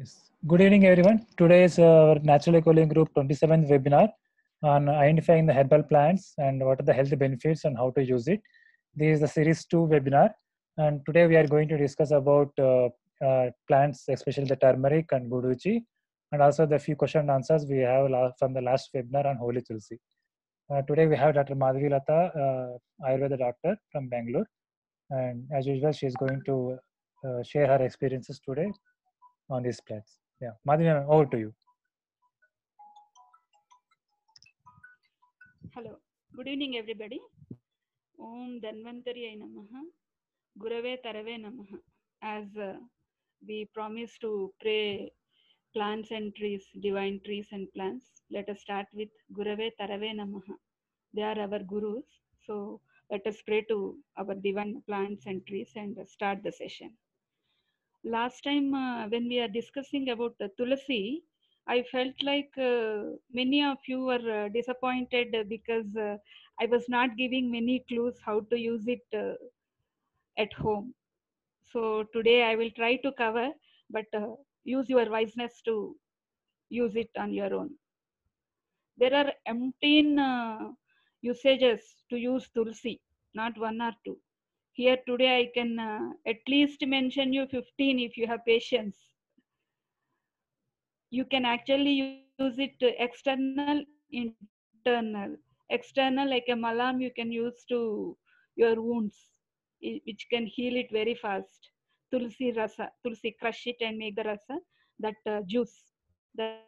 Yes. Good evening, everyone. Today is our Natural Ecology Group 27th webinar on identifying the herbal plants and what are the health benefits and how to use it. This is the series 2 webinar, and today we are going to discuss about plants, especially the turmeric and guduchi, and also the few question and answers we have from the last webinar on Holy Tulsi. Today we have Dr. Madhavi Lata, Ayurveda doctor from Bangalore, and as usual, she is going to share her experiences today on these plants. Yeah, Madhavi, over to you. Hello, good evening everybody. Om Dhanvantariye Namaha, Gurave Tarave Namaha. As we promise to pray plants and trees, divine trees and plants, let us start with Gurave Tarave Namaha. They are our gurus. So let us pray to our divine plants and trees and start the session. Last time when we are discussing about the Tulasi, I felt like many of you were disappointed because I was not giving many clues how to use it at home. So today I will try to cover, but use your wiseness to use it on your own. There are umpteen usages to use Tulsi, not one or two. Here today I can at least mention you 15 if you have patience. You can actually use it external, internal. External, like a malam, you can use to your wounds, which can heal it very fast. Tulsi rasa, tulsi, crush it and make the rasa, that juice. That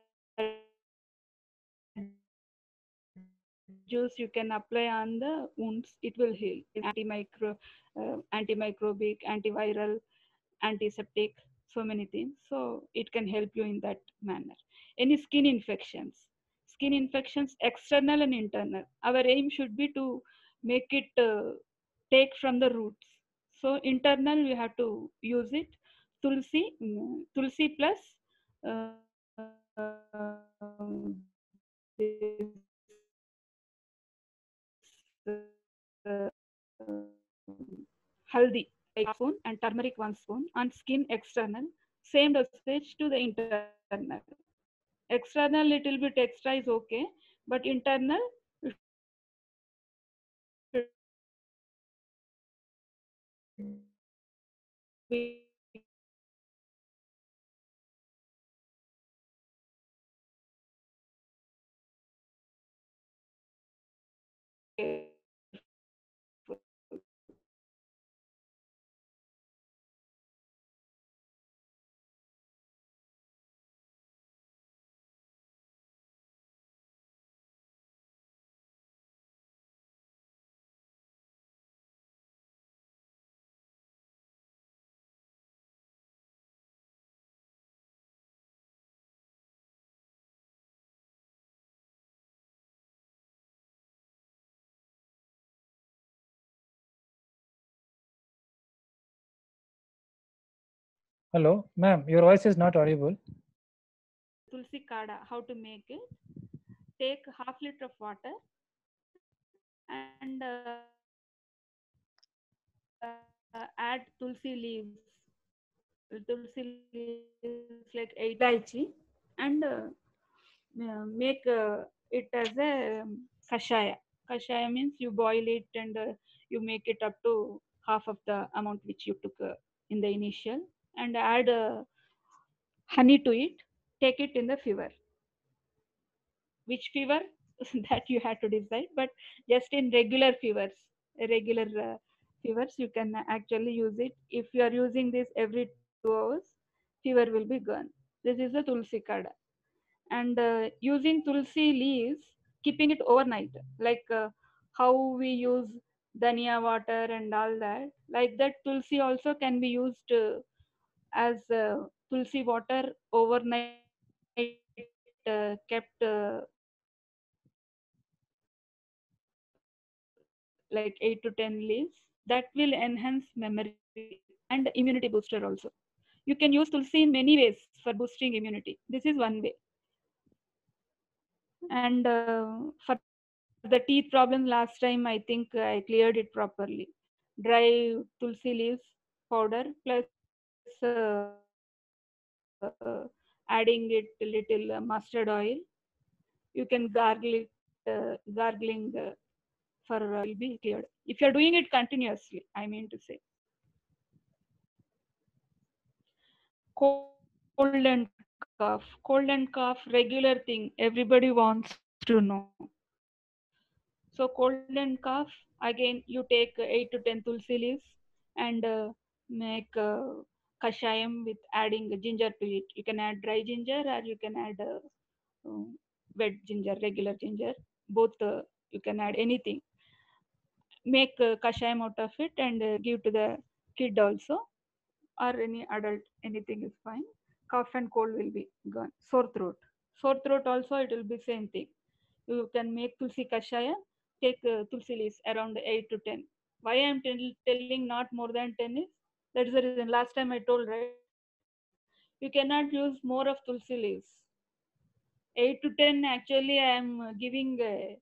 juice you can apply on the wounds, it will heal. Antimicrobic, antiviral, antiseptic, so many things. So it can help you in that manner. Any skin infections, external and internal. Our aim should be to make it take from the roots. So internal, we have to use it. Tulsi plus haldi, like spoon, and turmeric 1 spoon on skin external. Same dosage to the internal. External little bit extra is okay, but internal you should be Hello, ma'am, your voice is not audible. Tulsi kada. How to make it? Take half liter of water and add tulsi leaves. Tulsi leaves like 8 ilaichi, and make it as a kashaya. Kashaya means you boil it and you make it up to half of the amount which you took in the initial, and add honey to it. Take it in the fever. Which fever that you have to decide, but just in regular fevers you can actually use it. If you are using this every 2 hours, fever will be gone. This is the tulsi kada. And using tulsi leaves, keeping it overnight, like how we use dhania water and all that, like that tulsi also can be used as tulsi water overnight, kept like 8 to 10 leaves. That will enhance memory and immunity booster also. You can use tulsi in many ways for boosting immunity. This is one way. And for the teeth problem, last time I think I cleared it properly. Dry tulsi leaves powder plus 1 spoon of honey adding it a little mustard oil. You can gargle it, gargling for will be cleared. If you are doing it continuously, I mean to say. Cold and cough, regular thing. Everybody wants to know. So cold and cough, again you take 8 to 10 tulsi leaves and make kashayam with adding ginger to it. You can add dry ginger or you can add wet ginger, regular ginger. Both you can add anything. Make kashayam out of it and give to the kid also or any adult. Anything is fine. Cough and cold will be gone. Sore throat. Sore throat also it will be same thing. You can make tulsi kashaya, take tulsi leaves around 8 to 10. Why I am telling not more than 10 is, that is the reason. Last time I told, right? You cannot use more of tulsi leaves. 8 to 10 actually I am giving a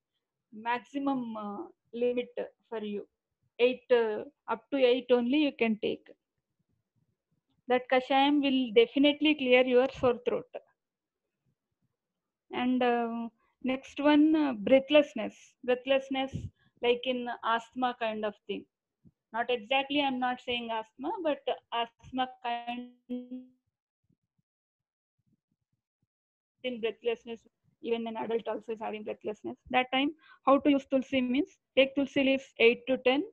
maximum limit for you. 8 up to 8 only you can take. That kashayam will definitely clear your sore throat. And next one, breathlessness like in asthma kind of thing. Not exactly, I'm not saying asthma, but asthma kind of in breathlessness. Even an adult also is having breathlessness. That time, how to use tulsi means, take tulsi leaves 8 to 10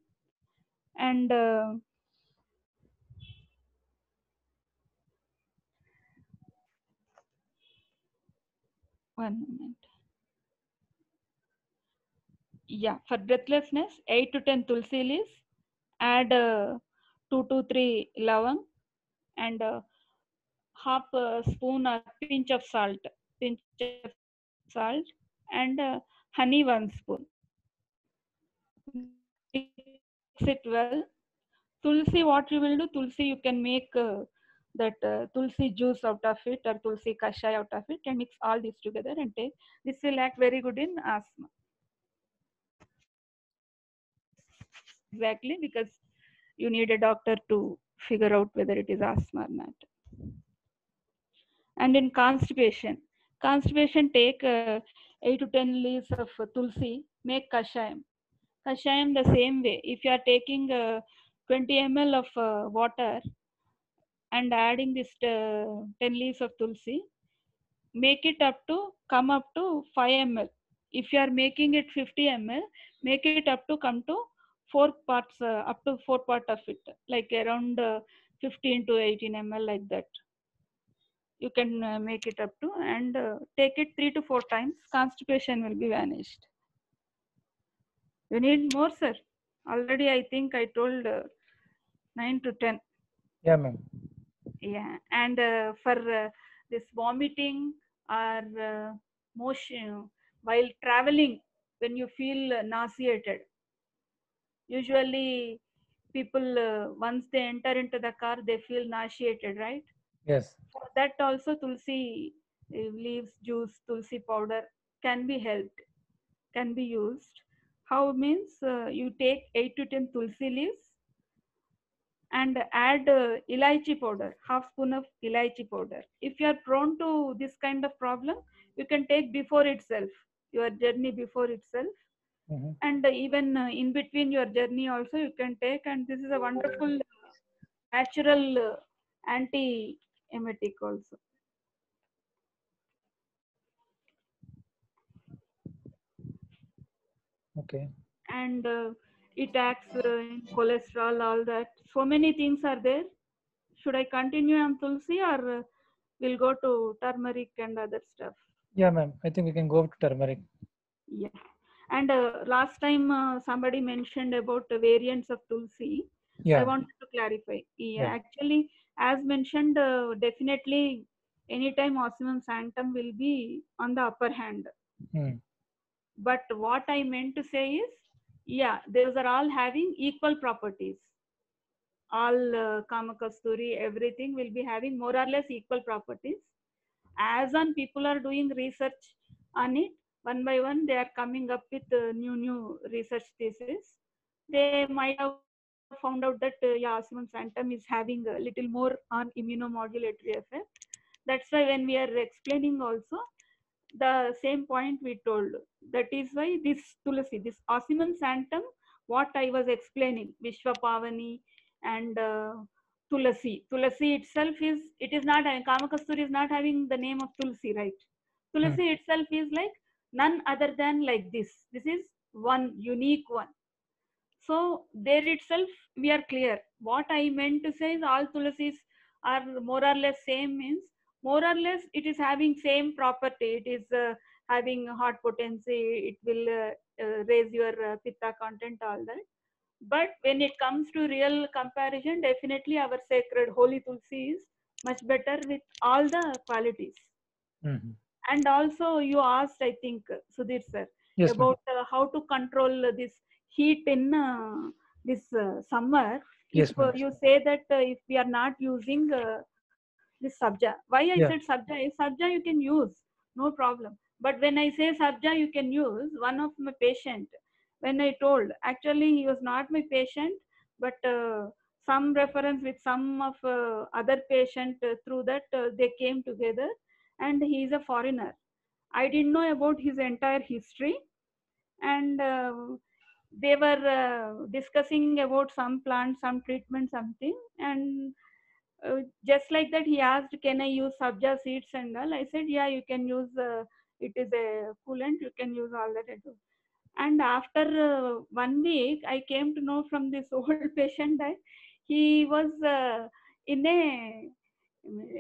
and one moment. Yeah, for breathlessness, 8 to 10 tulsi leaves, add 2 to 3 lavang and half a spoon or pinch of salt and honey 1 spoon. Mix it well. Tulsi, what you will do, tulsi you can make that tulsi juice out of it or tulsi kashai out of it and mix all these together and take. This will act very good in asthma. Exactly, because you need a doctor to figure out whether it is asthma or not. And in constipation take 8 to 10 leaves of tulsi, make kashayam. Kashayam the same way. If you are taking 20 ml of water and adding this 10 leaves of tulsi, make it up to come up to 5 ml. If you are making it 50 ml, make it up to come to 4 parts, up to 4 part of it, like around 15 to 18 ml, like that. You can make it up to and take it 3 to 4 times. Constipation will be vanished. You need more, sir? Already I think I told 9 to 10. Yeah, ma'am. Yeah, and for this vomiting or motion while traveling, when you feel nauseated, usually people once they enter into the car they feel nauseated, right? Yes. For that also tulsi leaves juice, tulsi powder can be helped, can be used. How means you take 8 to 10 tulsi leaves and add elaichi powder, half spoon of elaichi powder. If you are prone to this kind of problem, you can take before itself, your journey before itself. Mm-hmm. And even in between your journey also you can take, and this is a wonderful natural anti-emetic also. Okay. And it acts in cholesterol, all that. So many things are there. Should I continue on tulsi or we'll go to turmeric and other stuff? Yeah, ma'am. I think we can go to turmeric. Yeah. And last time somebody mentioned about the variants of tulsi. I Yeah. wanted to clarify. Yeah, Yeah. actually, as mentioned, definitely anytime osmium sanctum will be on the upper hand. Mm. But what I meant to say is, yeah, those are all having equal properties. All Kamakasturi, everything will be having more or less equal properties. As on people are doing research on it, one by one they are coming up with new research thesis. They might have found out that yeah, osmium sanctum is having a little more on immunomodulatory effect. That's why when we are explaining also, the same point we told. That is why this Tulasi, this Osimum Sanctum, what I was explaining, Vishwapavani and Tulasi. Tulasi itself is, it is not, Kamakasturi is not having the name of Tulsi, right? Tulasi itself is like none other than like this. This is one unique one. So there itself we are clear. What I meant to say is all Tulasis are more or less same, means more or less it is having same property. It is having hot potency. It will raise your pitta content, all that. But when it comes to real comparison, definitely our sacred holy Tulsi is much better with all the qualities. And also you asked, I think, Sudhir sir, Yes, about how to control this heat in this summer. If yes, you say that if we are not using this sabja, why I said sabja is, sabja you can use, no problem. But when I say sabja you can use, one of my patient, when I told, actually he was not my patient, but some reference with some of other patient, through that they came together, and he is a foreigner. I didn't know about his entire history, and they were discussing about some plant, some treatment, something, and just like that he asked, can I use sabja seeds and all? I said, yeah, you can use, it is a coolant, you can use all that. And after 1 week, I came to know from this old patient that he was in a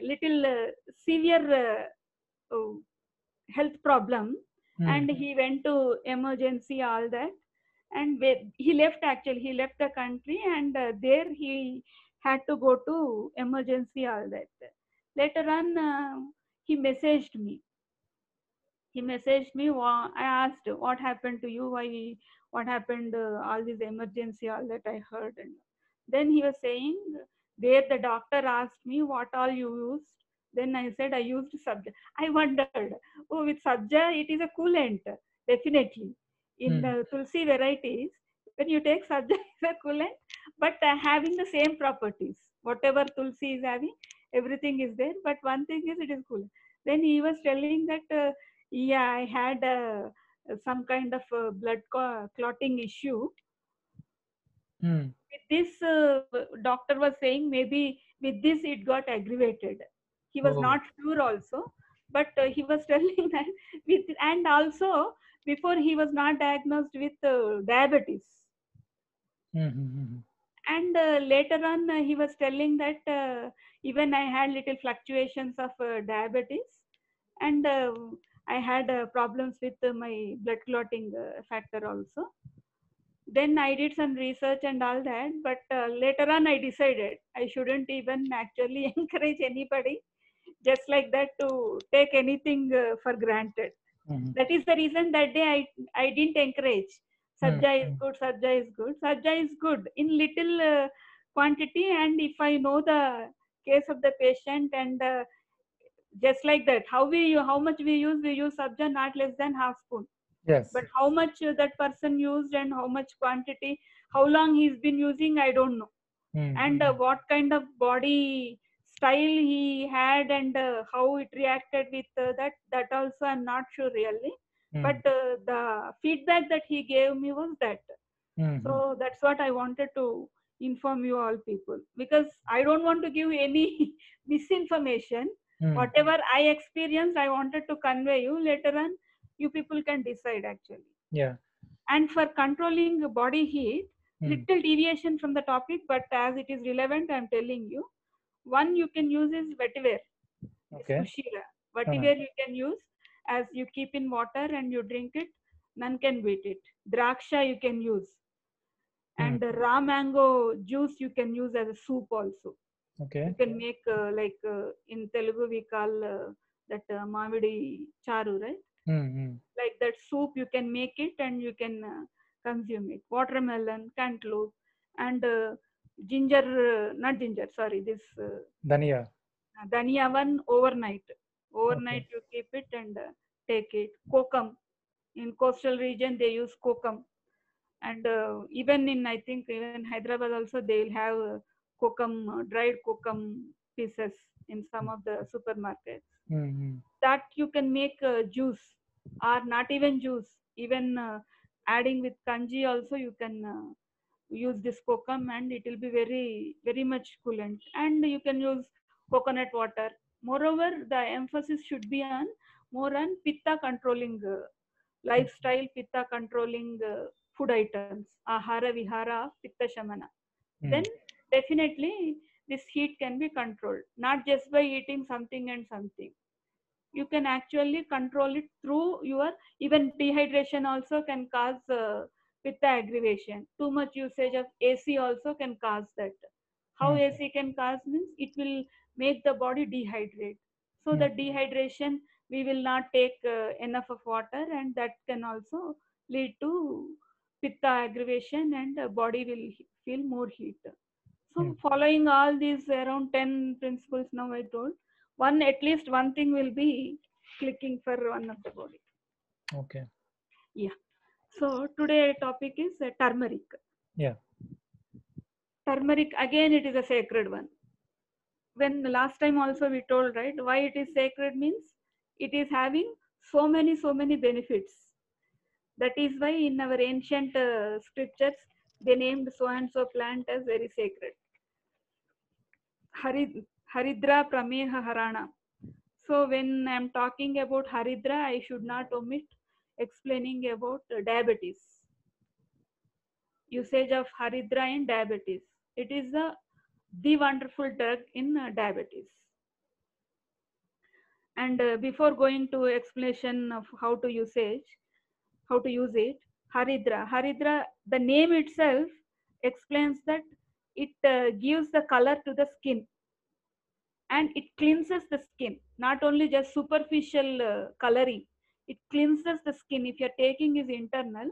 little severe health problem, and he went to emergency, all that, and he left, actually he left the country, and there he had to go to emergency, all that. Later on he messaged me. I asked, what happened to you, why, what happened, all this emergency, all that I heard. And then he was saying, there the doctor asked me what all you used. Then I said, I used sabja. I wondered, oh, with sabja it is a coolant, definitely. In tulsi varieties, when you take sabja is a coolant, but having the same properties, whatever tulsi is having, everything is there, but one thing is, it is coolant. Then he was telling that yeah, I had some kind of blood clotting issue. With this, doctor was saying maybe with this it got aggravated. He was not sure also, but he was telling that with, and also before he was not diagnosed with diabetes. And later on he was telling that even I had little fluctuations of diabetes, and I had problems with my blood clotting factor also. Then I did some research and all that, but later on I decided I shouldn't even actually encourage anybody just like that to take anything for granted. That is the reason that day I didn't encourage. Sabja is good, sabja is good. Sabja is good in little quantity, and if I know the case of the patient, and just like that, how much we use sabja not less than half spoon. Yes. But how much that person used and how much quantity, how long he's been using, I don't know. And what kind of body style he had, and how it reacted with that also I'm not sure really. But the feedback that he gave me was that. So that's what I wanted to inform you all people, because I don't want to give any misinformation. Whatever I experienced, I wanted to convey you. Later on, you people can decide actually. Yeah. And for controlling body heat, little deviation from the topic, but as it is relevant, I'm telling you. One you can use is vetiver. Okay. Kushira. Vetiver you can use as you keep in water and you drink it. None can beat it. Draksha you can use. And raw mango juice you can use as a soup also. Okay. You can make like in Telugu we call that Mavidi charu, right? Like that soup you can make it and you can consume it. Watermelon, cantaloupe, and ginger, not ginger, sorry, this Dhania. Dhania one overnight. Overnight you keep it and take it. Kokum. In coastal region they use kokum. And even in, I think, even Hyderabad also they will have kokum, dried kokum pieces in some of the supermarkets. Mm-hmm. That you can make juice, or not even juice, even adding with kanji also you can use this kokum, and it will be very much coolant. And you can use coconut water. Moreover, the emphasis should be on more on pitta controlling lifestyle, pitta controlling food items, ahara vihara, pitta shamana. Then definitely this heat can be controlled, not just by eating something and something. You can actually control it through your, even dehydration also can cause pitta aggravation. Too much usage of AC also can cause that. How AC can cause means it will make the body dehydrate. So the dehydration, we will not take enough of water, and that can also lead to pitta aggravation, and body will feel more heat. So following all these around 10 principles now I told, one, at least one thing will be clicking for one of the body. Okay. Yeah. So today topic is turmeric. Yeah. Turmeric, again, it is a sacred one. When last time also we told, right, why it is sacred means it is having so many benefits. That is why in our ancient scriptures they named so and so plant as very sacred. Haridra Prameha Harana. So when I'm talking about Haridra, I should not omit explaining about diabetes. Usage of Haridra in diabetes. It is the wonderful drug in diabetes. And before going to explanation of how to use it, Haridra, the name itself explains that it gives the color to the skin, and it cleanses the skin, not only just superficial coloring. It cleanses the skin. If you're taking is internal,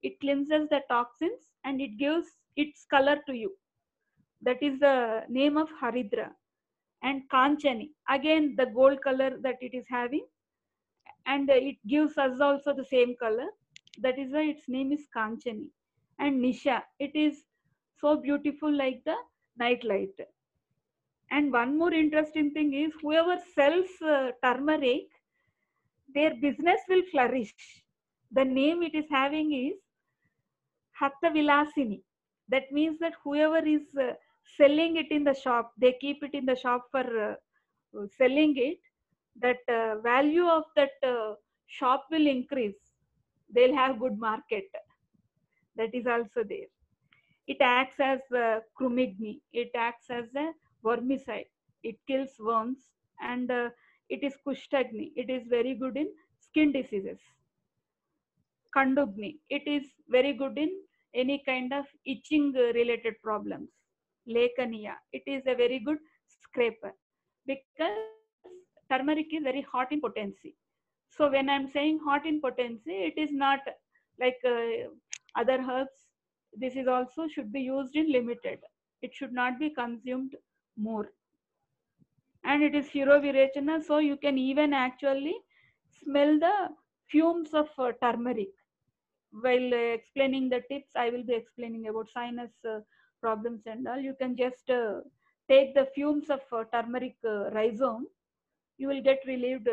it cleanses the toxins and it gives its color to you. That is the name of Haridra. And Kanchani, again the gold color that it is having, and it gives us also the same color. That is why its name is Kanchani. And Nisha, it is so beautiful like the night light. And one more interesting thing is, whoever sells turmeric, their business will flourish. The name it is having is Hatta Vilasini. That means that whoever is selling it in the shop, they keep it in the shop for selling it. That value of that shop will increase. They'll have good market. That is also there. It acts as crumigni. It acts as a vermicide. It kills worms, and it is kushtagni. It is very good in skin diseases. Kandugni. It is very good in any kind of itching related problems. Lekaniya. It is a very good scraper, because turmeric is very hot in potency. So when I'm saying hot in potency, it is not like other herbs. This is also should be used in limited. It should not be consumed more. And it is Shirovirechana, so you can even actually smell the fumes of turmeric. While explaining the tips, I will be explaining about sinus problems and all. You can just take the fumes of turmeric rhizome. You will get relieved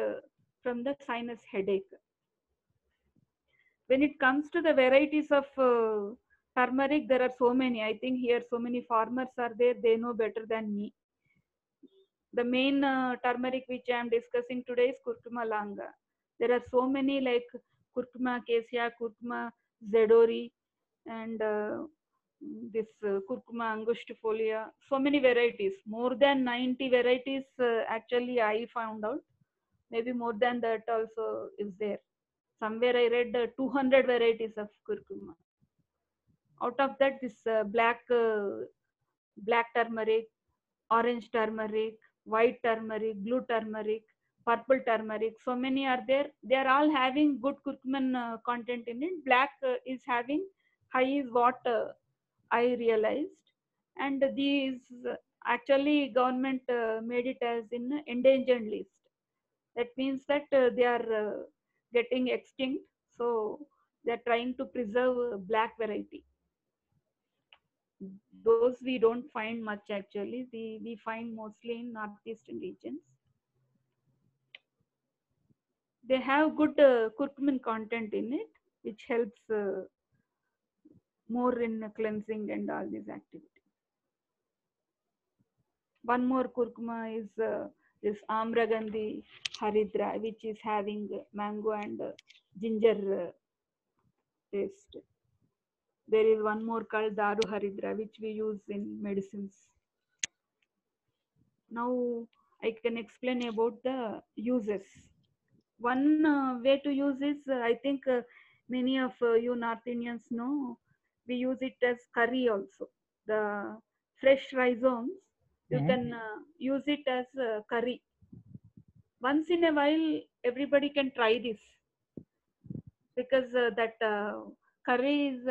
from the sinus headache. When it comes to the varieties of turmeric, there are so many. I think here so many farmers are there. They know better than me. The main turmeric which I am discussing today is curcuma langa. There are so many like curcuma cassia, curcuma zedori, and this curcuma angustifolia. So many varieties, more than 90 varieties. Actually, I found out. Maybe more than that also is there. Somewhere I read 200 varieties of curcuma. Out of that, this black turmeric, orange turmeric, white turmeric, blue turmeric, purple turmeric. So many are there. They are all having good curcumin content in it. Black is having high is what I realized. And these actually government made it as in endangered list. That means that they are getting extinct. So they are trying to preserve black variety. Those we don't find much actually. We find mostly in northeastern regions. They have good curcumin content in it, which helps more in cleansing and all these activities. One more kurkuma is this Amragandhi Haridra, which is having mango and ginger taste. There is one more called Daru Haridra, which we use in medicines. Now I can explain about the uses. One way to use is, I think many of you North Indians know, we use it as curry also. The fresh rhizomes, you can use it as curry. Once in a while, everybody can try this, because that curry is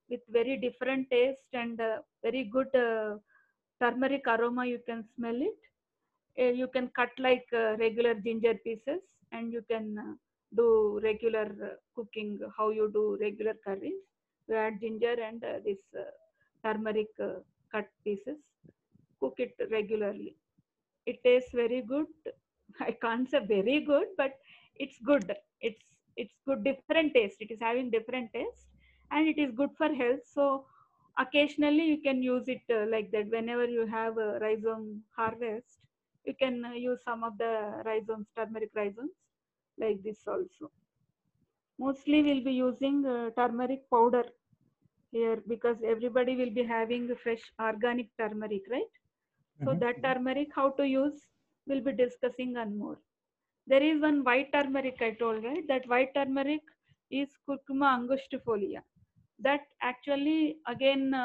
with very different taste and very good turmeric aroma. You can smell it. You can cut like regular ginger pieces, and you can do regular cooking how you do regular curries. You add ginger and this turmeric cut pieces. Cook it regularly. It tastes very good. I can't say very good, but it's good. It's good, different taste. It is having different taste, and it is good for health. So occasionally you can use it like that. Whenever you have a rhizome harvest, you can use some of the rhizomes, turmeric rhizomes, like this also. Mostly we'll be using turmeric powder here, because everybody will be having fresh organic turmeric, right? So that turmeric, how to use, we'll be discussing and more. There is one white turmeric I told, right? That white turmeric is Curcuma angustifolia. That actually, again,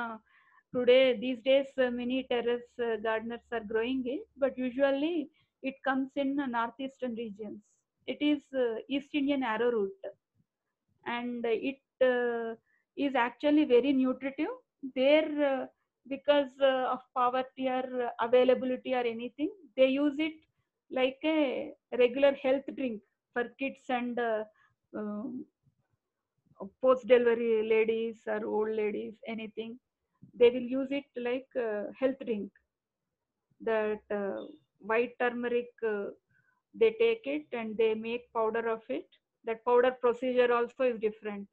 today, these days, many terrace gardeners are growing it, but usually it comes in northeastern regions. It is East Indian arrowroot, and it is actually very nutritive. There, because of poverty or availability or anything, they use it like a regular health drink for kids and post delivery ladies or old ladies, anything. They will use it like health drink. That white turmeric, they take it and they make powder of it. That powder procedure also is different.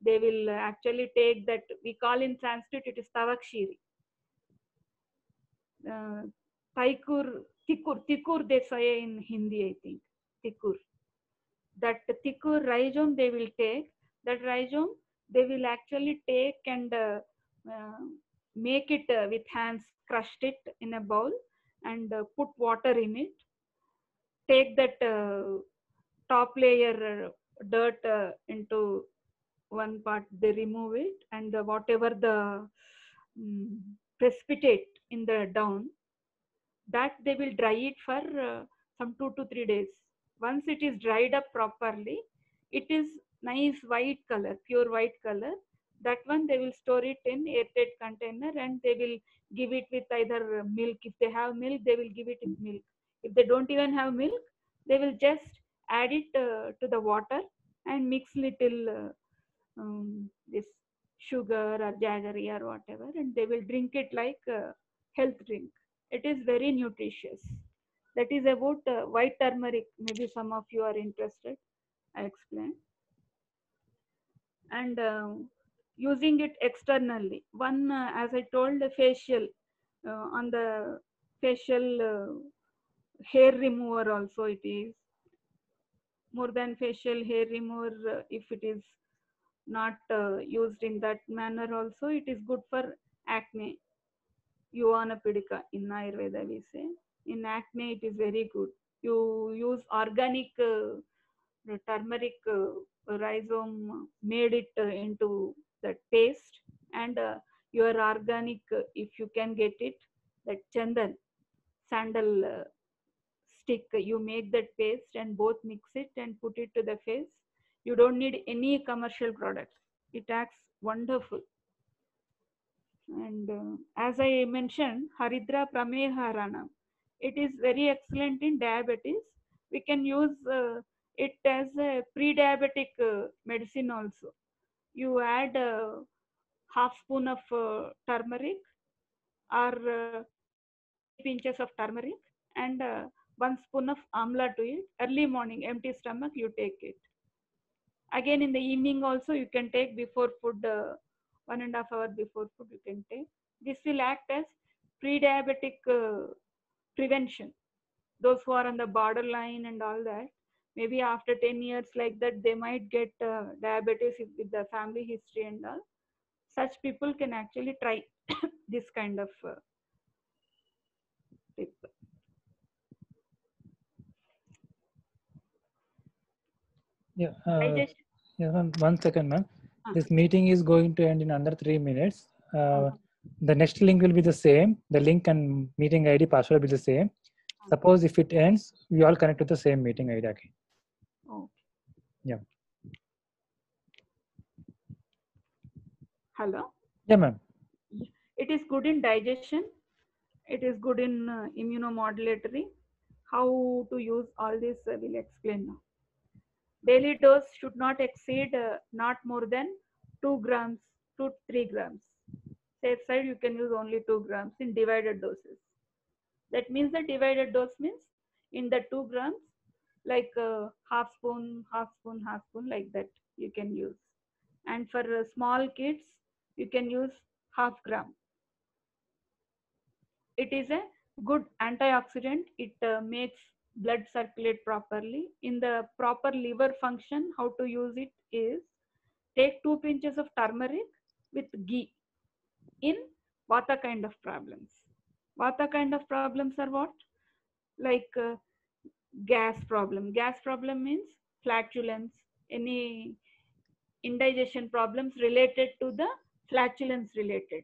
They will actually take that, we call in Sanskrit it is tavakshiri. uh, Taikur, Tikur they say in Hindi, I think. Tikur. That Tikur rhizome they will take. That rhizome they will actually take and uh, make it with hands, crushed it in a bowl and put water in it. Take that top layer dirt into one part, they remove it, and whatever the precipitate in the down, that they will dry it for some 2 to 3 days. Once it is dried up properly, it is nice white color, pure white color. That one they will store it in airtight container, and they will give it with either milk. If they have milk, they will give it with milk. If they don't even have milk, they will just add it to the water and mix little this sugar or jaggery or whatever, and they will drink it like health drink. It is very nutritious. That is about white turmeric. Maybe some of you are interested. I explain. And using it externally. One, as I told, the facial, on the facial hair remover also it is. More than facial hair remover, if it is not used in that manner also, it is good for acne. Yuvanapedica in Ayurveda we say. In acne it is very good. You use organic turmeric rhizome, made it into that paste, and your organic, if you can get it, that chandan, sandal stick, you make that paste and both mix it and put it to the face. You don't need any commercial products. It acts wonderful. And as I mentioned, Haridra Prameharana, it is very excellent in diabetes. We can use it as a pre-diabetic medicine also. You add half spoon of turmeric or 3 pinches of turmeric, and 1 spoon of amla to it. Early morning, empty stomach, you take it. Again in the evening also you can take before food, 1.5 hour before food you can take. This will act as pre-diabetic prevention. Those who are on the borderline and all that, maybe after 10 years like that, they might get diabetes with the family history and all. Such people can actually try this kind of tip. Yeah. Digestion. Yeah, ma'am, 1 second, ma'am. Uh, This meeting is going to end in under 3 minutes. uh, The next link will be the same. The link and meeting ID password will be the same. Suppose if it ends, we all connect to the same meeting ID again. oh. Yeah. Hello. Yeah, ma'am. It is good in digestion. It is good in immunomodulatory. How to use all this we'll explain now. Daily dose should not exceed not more than 2 grams to 3 grams. Safe side, you can use only 2 grams in divided doses. That means the divided dose means in the 2 grams, like half spoon, half spoon, half spoon, like that you can use. And for small kids, you can use half gram. It is a good antioxidant. It makes blood circulate properly. In the proper liver function, how to use it is take 2 pinches of turmeric with ghee in vata kind of problems. Vata kind of problems are what? Like gas problem. Gas problem means flatulence, any indigestion problems related to the flatulence related.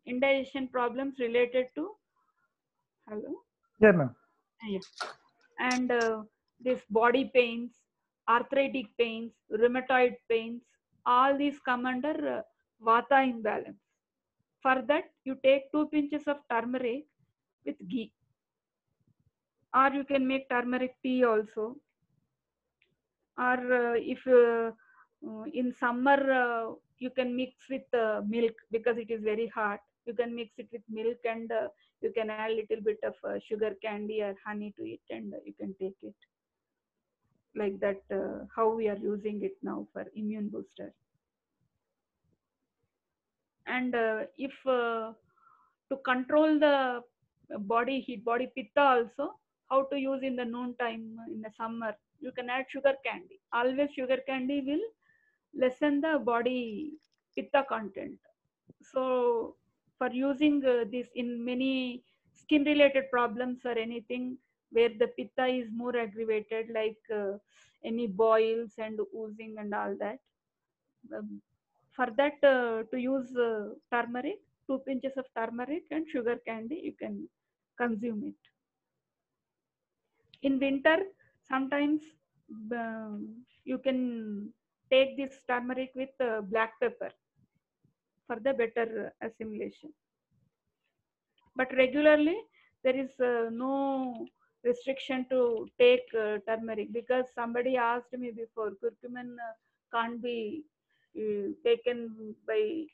Indigestion problems related to, hello? Yeah, ma'am. Yeah. And this body pains, arthritic pains, rheumatoid pains, all these come under vata imbalance. For that, you take 2 pinches of turmeric with ghee, or you can make turmeric tea also. Or if in summer you can mix with milk because it is very hot. You can mix it with milk, and you can add a little bit of sugar candy or honey to it, and you can take it. Like that, how we are using it now for immune booster. And if to control the body heat, body pitta also, how to use in the noon time in the summer, you can add sugar candy. Always sugar candy will lessen the body pitta content. So for using this in many skin related problems or anything where the pitta is more aggravated, like any boils and oozing and all that, for that to use turmeric, 2 pinches of turmeric and sugar candy, you can consume it. In winter, sometimes you can take this turmeric with black pepper for the better assimilation. But regularly, there is no restriction to take turmeric, because somebody asked me before, curcumin can't be taken by